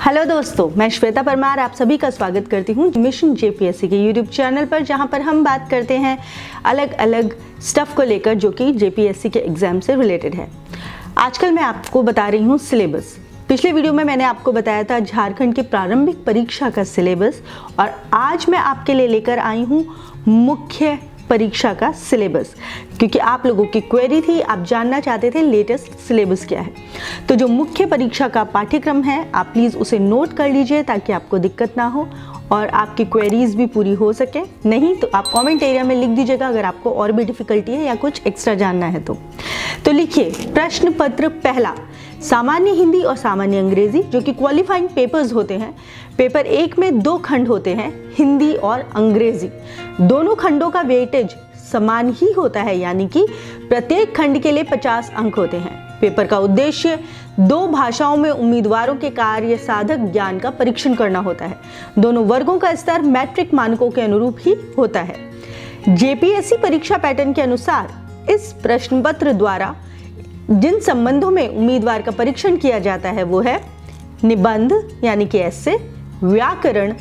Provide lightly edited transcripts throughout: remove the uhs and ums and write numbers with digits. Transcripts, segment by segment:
Hello दोस्तों, मैं श्वेता परमार आप सभी का स्वागत करती हूँ मिशन जेपीएससी के यूट्यूब चैनल पर, जहाँ पर हम बात करते हैं अलग अलग स्टफ को लेकर जो कि जेपीएससी के एग्जाम से रिलेटेड है। आजकल मैं आपको बता रही हूँ सिलेबस। पिछले वीडियो में मैंने आपको बताया था झारखंड की प्रारंभिक परीक्षा का सिलेबस, और आज मैं आपके लिए लेकर आई हूँ मुख्य परीक्षा का सिलेबस, क्योंकि आप लोगों की क्वेरी थी, आप जानना चाहते थे लेटेस्ट सिलेबस क्या है। तो जो मुख्य परीक्षा का पाठ्यक्रम है आप प्लीज़ उसे नोट कर लीजिए ताकि आपको दिक्कत ना हो और आपकी क्वेरीज भी पूरी हो सके। नहीं तो आप कमेंट एरिया में लिख दीजिएगा अगर आपको और भी डिफिकल्टी है या कुछ एक्स्ट्रा जानना है तो लिखिए प्रश्न पत्र पहला, सामान्य हिंदी और सामान्य अंग्रेजी जो कि क्वालिफाइंग पेपर्स होते हैं। पेपर 1 में 2 खंड होते हैं, हिंदी और अंग्रेजी। दोनों खंडों का वेटेज समान ही होता है, यानी कि प्रत्येक खंड के लिए 50 अंक होते हैं। पेपर का उद्देश्य 2 भाषाओं में उम्मीदवारों के कार्य साधक ज्ञान का परीक्षण करना होता है। दोनों वर्गों का स्तर मैट्रिक मानकों के अनुरूप ही होता है। जेपीएससी परीक्षा पैटर्न के अनुसार इस प्रश्न पत्र द्वारा जिन संबंधों में उम्मीदवार का परीक्षण किया जाता है वो है निबंध यानी कि ऐसे, व्याकरण,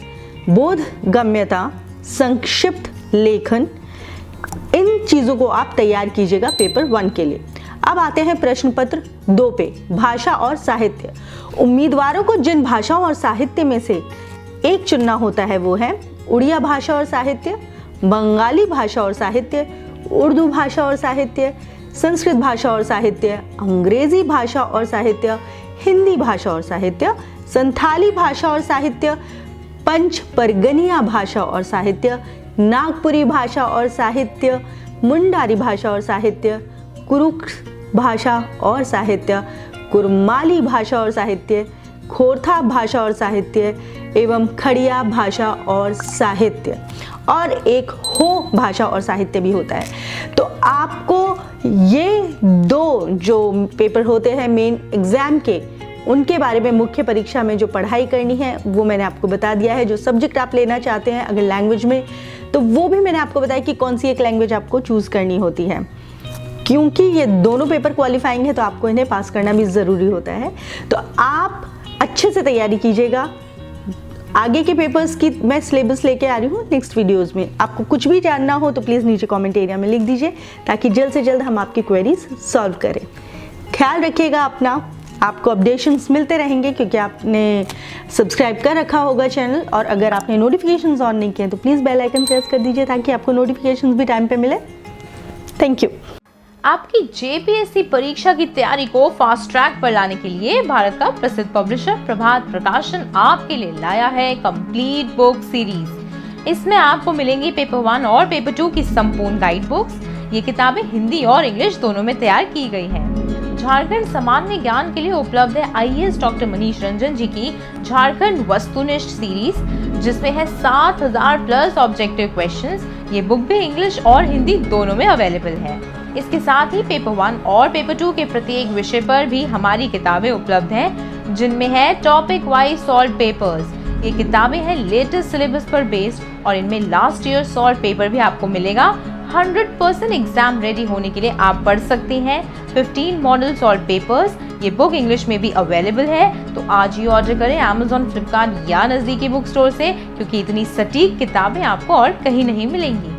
बोधगम्यता, संक्षिप्त लेखन। इन चीजों को आप तैयार कीजिएगा पेपर 1 के लिए। अब आते हैं प्रश्न पत्र 2 पे, भाषा और साहित्य। उम्मीदवारों को जिन भाषाओं और साहित्य में से एक चुनना होता है वो है उड़िया भाषा और साहित्य, बंगाली भाषा और साहित्य, उर्दू भाषा और साहित्य, संस्कृत भाषा और साहित्य, अंग्रेजी भाषा और साहित्य, हिंदी भाषा और साहित्य, संथाली भाषा और साहित्य, पंच परगनिया भाषा और साहित्य, नागपुरी भाषा और साहित्य, मुंडारी भाषा और साहित्य, कुरुक्ष भाषा और साहित्य, कुरमाली भाषा और साहित्य, खोरथा भाषा और साहित्य एवं खड़िया भाषा और साहित्य, और एक हो भाषा और साहित्य भी होता है। तो आपको ये 2 जो पेपर होते हैं मेन एग्जाम के, उनके बारे में मुख्य परीक्षा में जो पढ़ाई करनी है वो मैंने आपको बता दिया है। जो सब्जेक्ट आप लेना चाहते हैं अगर लैंग्वेज में, तो वो भी मैंने आपको बताया कि कौन सी एक लैंग्वेज आपको चूज़ करनी होती है। क्योंकि ये दोनों पेपर क्वालिफाइंग है तो आपको इन्हें पास करना भी ज़रूरी होता है। तो आप अच्छे से तैयारी कीजिएगा। आगे के पेपर्स की मैं सिलेबस लेके आ रही हूँ नेक्स्ट वीडियोस में। आपको कुछ भी जानना हो तो प्लीज़ नीचे कमेंट एरिया में लिख दीजिए ताकि जल्द से जल्द हम आपकी क्वेरीज सॉल्व करें। ख्याल रखिएगा अपना, आपको अपडेशंस मिलते रहेंगे क्योंकि आपने सब्सक्राइब कर रखा होगा चैनल, और अगर आपने नोटिफिकेशंस ऑन नहीं किए तो प्लीज़ बेल आइकन प्रेस कर दीजिए ताकि आपको नोटिफिकेशंस भी टाइम पे मिले। Thank you. आपकी जेपीएससी परीक्षा की तैयारी को फास्ट ट्रैक पर लाने के लिए भारत का प्रसिद्ध पब्लिशर प्रभात प्रकाशन आपके लिए लाया है कंप्लीट बुक सीरीज। इसमें आपको मिलेंगी पेपर 1 और पेपर 2 की संपूर्ण गाइड बुक्स। ये किताबें हिंदी और इंग्लिश दोनों में तैयार की गई हैं। झारखंड सामान्य ज्ञान के लिए उपलब्ध है आईएएस डॉक्टर मनीष रंजन जी की झारखंड वस्तुनिष्ठ सीरीज, जिसमें है 7000 प्लस ऑब्जेक्टिव क्वेश्चंस। ये बुक भी इंग्लिश और हिंदी दोनों में अवेलेबल है। इसके साथ ही पेपर 1 और पेपर 2 के प्रत्येक विषय पर भी हमारी किताबें उपलब्ध हैं, जिनमें है टॉपिक वाइज सॉल्व पेपर्स। ये किताबें हैं लेटेस्ट सिलेबस पर बेस्ड, और इनमें लास्ट ईयर सॉल्व पेपर भी आपको मिलेगा। 100% एग्जाम रेडी होने के लिए आप पढ़ सकते हैं 15 मॉडल सॉल्व पेपर्स। ये बुक इंग्लिश में भी अवेलेबल है, तो आज ही ऑर्डर करें अमेज़न, फ्लिपकार्ट या नज़दीकी बुक स्टोर से, क्योंकि इतनी सटीक किताबें आपको और कहीं नहीं मिलेंगी।